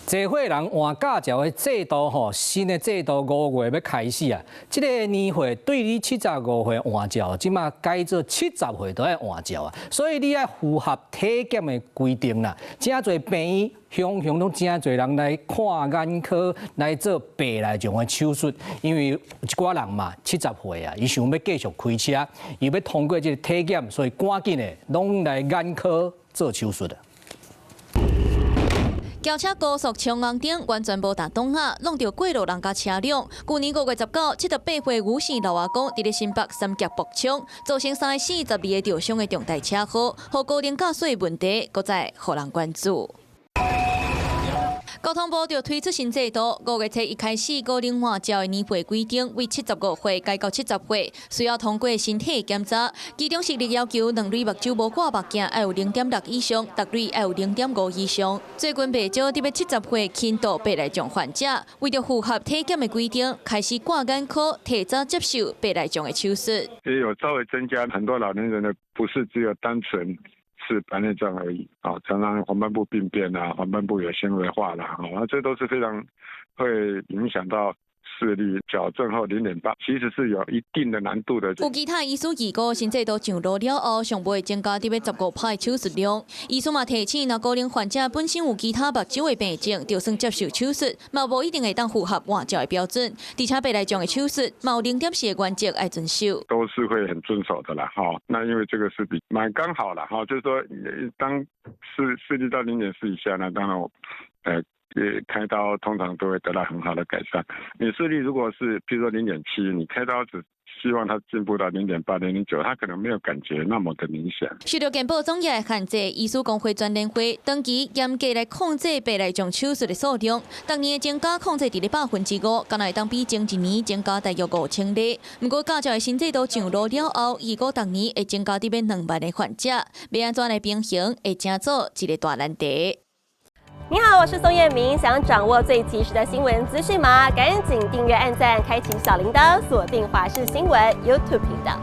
社会人换驾照的制度新的制度5月要开始啊。这个年会对你75岁换照，即马改做70岁都要换照啊。所以你要符合体检的规定啦。真侪病院常拢真侪人来看眼科来做白内障的手术，因为有一寡人嘛70岁啊，伊想要继续开车，伊要通过这个体检，所以赶紧的拢来眼科做手术啊。 轿车高速冲红灯，完全无打东啊，弄到过路人甲车辆。去年5月19，78岁吴姓老阿公伫咧新北三峡爆冲，造成3个死12个重伤的重大车祸，和高龄驾驶问题，搁再互人关注。 交通部就推出新制度，5月1日开始，高龄换照的年费规定为75岁改到70岁，需要通过身体检查。其中实力要求2蕊目睭无挂目镜要有0.6以上，6蕊要有0.5以上。最近不少特别70岁轻度白内障患者，为了符合体检的规定，开始挂眼科，提早接受白内障的手术。也有稍微增加很多老年人的，不是只有单纯。 是白内障而已啊，常常黄斑部病变啊，黄斑部有纤维化啦，这都是非常会影响到视力。矫正后0.8，其实是有一定的难度的。有其他医师预估，新制度上路了后，上会增加15%的手术量。医师嘛提醒，若高龄患者本身有其他目睭的病症，就算接受手术，嘛无一定会当符合换照的标准。而且白内障的手术，嘛有0.4的原则要遵守。都是会很遵守的啦，哈。那因为这个是比蛮刚好了，哈，就是说当视力到0.4以下呢，当然开刀通常都会得到很好的改善。你视力如果是譬如说0.7，你开刀只希望它进步到0.8、0.9，它可能没有感觉那么的明显。受到健保总业的限制，医师工会全联会长期严格来控制白内障手术的数量，当年的增加控制伫5%，敢若会当比前一年增加大约5000例。不过驾照的新制度上路了后，预估当年会增加伫2万的患者，要安怎来平衡，会成做一个大难题。 你好，我是宋彦明。想掌握最及时的新闻资讯吗？赶紧订阅、按赞、开启小铃铛，锁定华视新闻 YouTube 频道。